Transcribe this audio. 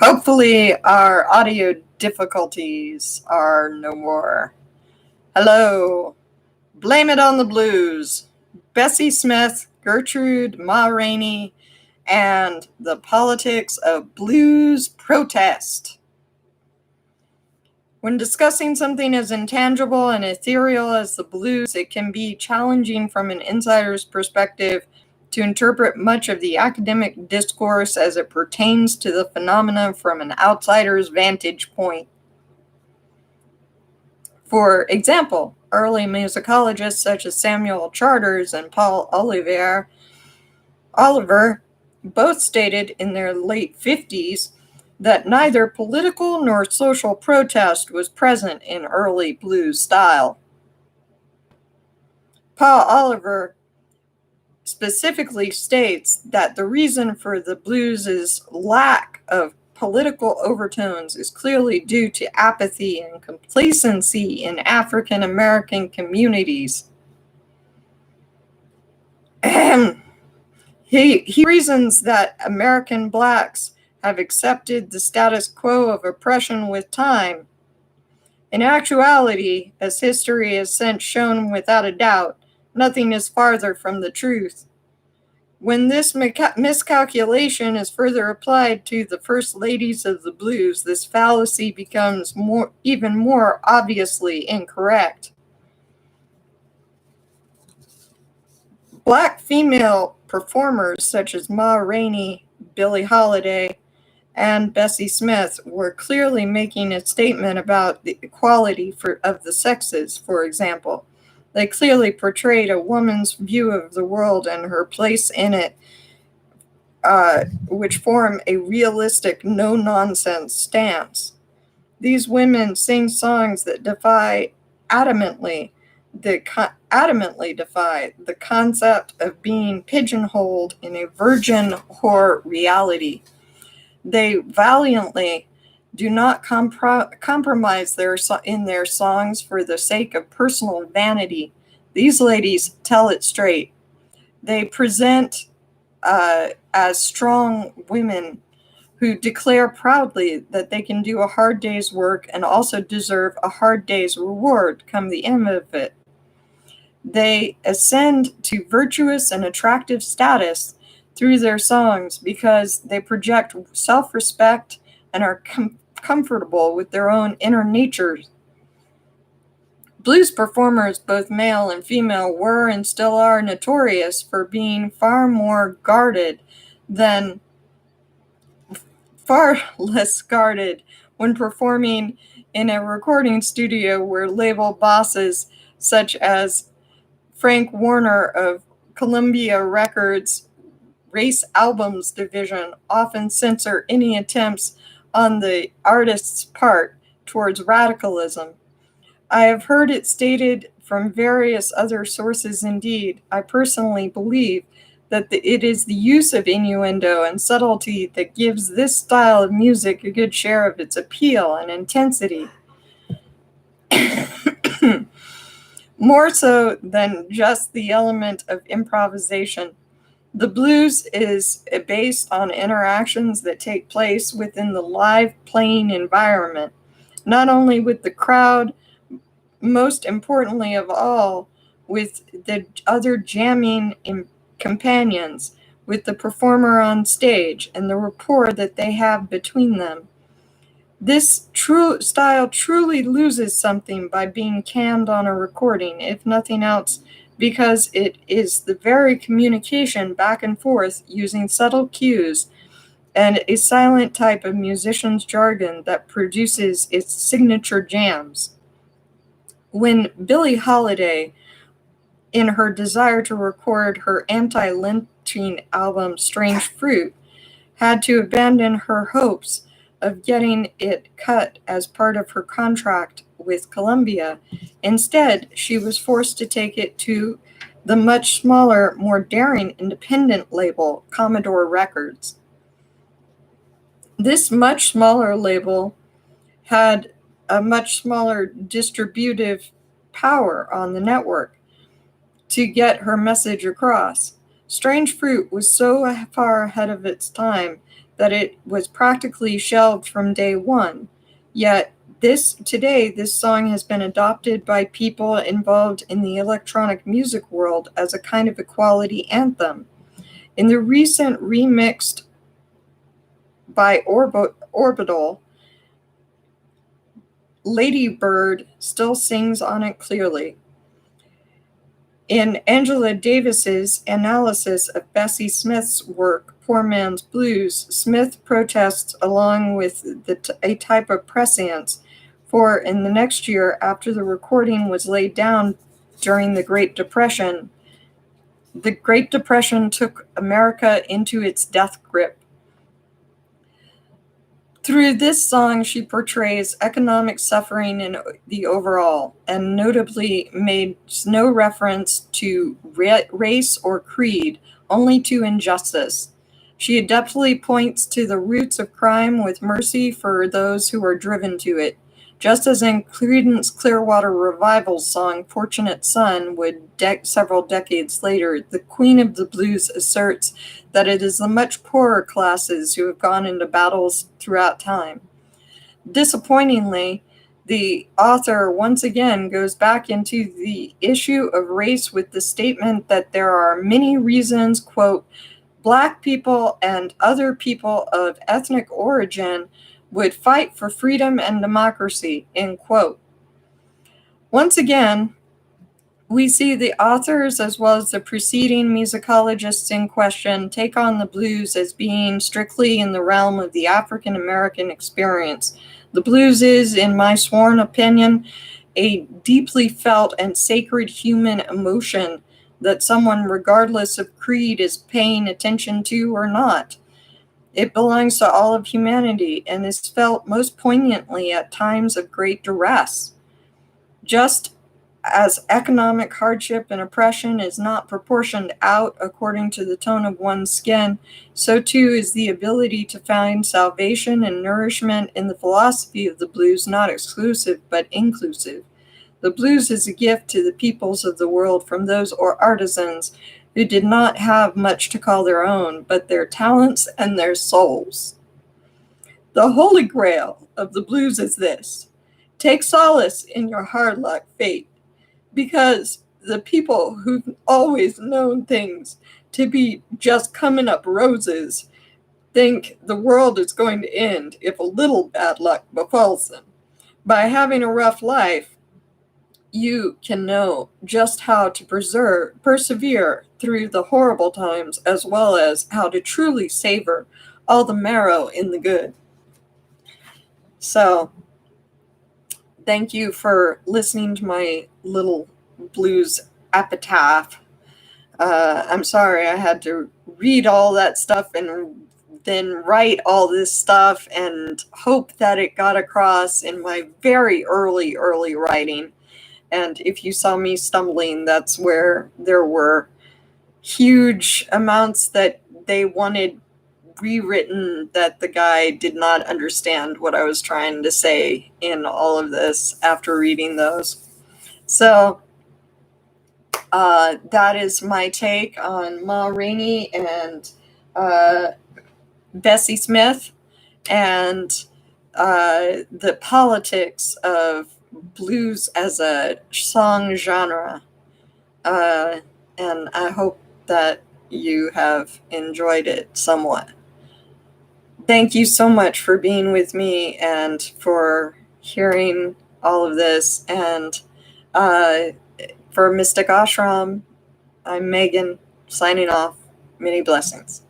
Hopefully, our audio difficulties are no more. Hello. Blame it on the blues. Bessie Smith, Gertrude, Ma Rainey, and the politics of blues protest. When discussing something as intangible and ethereal as the blues, it can be challenging from an insider's perspective to interpret much of the academic discourse as it pertains to the phenomena from an outsider's vantage point. For example, early musicologists such as Samuel Charters and Paul Oliver both stated in their late 50s that neither political nor social protest was present in early blues style. Paul Oliver specifically states that the reason for the blues' lack of political overtones is clearly due to apathy and complacency in African American communities. He reasons that American blacks have accepted the status quo of oppression with time. In actuality, as history has since shown without a doubt, nothing is farther from the truth. When this miscalculation is further applied to the first ladies of the blues, this fallacy becomes even more obviously incorrect. Black female performers such as Ma Rainey, Billie Holiday, and Bessie Smith were clearly making a statement about the equality of the sexes, for example. They clearly portrayed a woman's view of the world and her place in it, which form a realistic, no-nonsense stance. These women sing songs that adamantly defy the concept of being pigeonholed in a virgin whore reality. They valiantly do not compromise in their songs for the sake of personal vanity. These ladies tell it straight. They present as strong women who declare proudly that they can do a hard day's work and also deserve a hard day's reward come the end of it. They ascend to virtuous and attractive status through their songs because they project self-respect and are comfortable with their own inner natures. Blues performers, both male and female, were and still are notorious for being far less guarded when performing in a recording studio where label bosses such as Frank Warner of Columbia Records' Race Albums division often censor any attempts on the artist's part towards radicalism. I have heard it stated from various other sources. Indeed, I personally believe that it is the use of innuendo and subtlety that gives this style of music a good share of its appeal and intensity. More so than just the element of improvisation. The blues is based on interactions that take place within the live playing environment, not only with the crowd, most importantly of all, with the other jamming companions, with the performer on stage, and the rapport that they have between them. This style truly loses something by being canned on a recording, if nothing else, because it is the very communication back and forth using subtle cues and a silent type of musician's jargon that produces its signature jams. When Billie Holiday, in her desire to record her anti-lynching album Strange Fruit, had to abandon her hopes of getting it cut as part of her contract with Columbia. Instead, she was forced to take it to the much smaller, more daring independent label, Commodore Records. This much smaller label had a much smaller distributive power on the network to get her message across. Strange Fruit was so far ahead of its time that it was practically shelved from day one. Yet today, this song has been adopted by people involved in the electronic music world as a kind of equality anthem. In the recent remixed by Orbital, Lady Bird still sings on it clearly. In Angela Davis's analysis of Bessie Smith's work, Poor Man's Blues, Smith protests along with a type of prescience, for in the next year after the recording was laid down during the Great Depression took America into its death grip. Through this song, she portrays economic suffering in the overall, and notably makes no reference to race or creed, only to injustice. She adeptly points to the roots of crime with mercy for those who are driven to it, just as in Creedence Clearwater Revival's song Fortunate Son would several decades later. The Queen of the Blues asserts that it is the much poorer classes who have gone into battles throughout time. Disappointingly, the author once again goes back into the issue of race with the statement that there are many reasons, quote, Black people and other people of ethnic origin would fight for freedom and democracy, end quote. Once again, we see the authors as well as the preceding musicologists in question take on the blues as being strictly in the realm of the African American experience. The blues is, in my sworn opinion, a deeply felt and sacred human emotion that someone, regardless of creed, is paying attention to or not. It belongs to all of humanity and is felt most poignantly at times of great duress. Just as economic hardship and oppression is not proportioned out according to the tone of one's skin, so too is the ability to find salvation and nourishment in the philosophy of the blues not exclusive but inclusive. The blues is a gift to the peoples of the world from those artisans who did not have much to call their own, but their talents and their souls. The holy grail of the blues is this: take solace in your hard luck fate, because the people who've always known things to be just coming up roses think the world is going to end if a little bad luck befalls them. By having a rough life, you can know just how to persevere through the horrible times, as well as how to truly savor all the marrow in the good. So, thank you for listening to my little blues epitaph. I'm sorry I had to read all that stuff and then write all this stuff and hope that it got across in my very early writing. And if you saw me stumbling, that's where there were huge amounts that they wanted rewritten that the guy did not understand what I was trying to say in all of this after reading those. So that is my take on Ma Rainey and Bessie Smith and the politics of blues as a song genre. And I hope that you have enjoyed it somewhat. Thank you so much for being with me and for hearing all of this. And for Mystic Ashram, I'm Megan, signing off. Many blessings.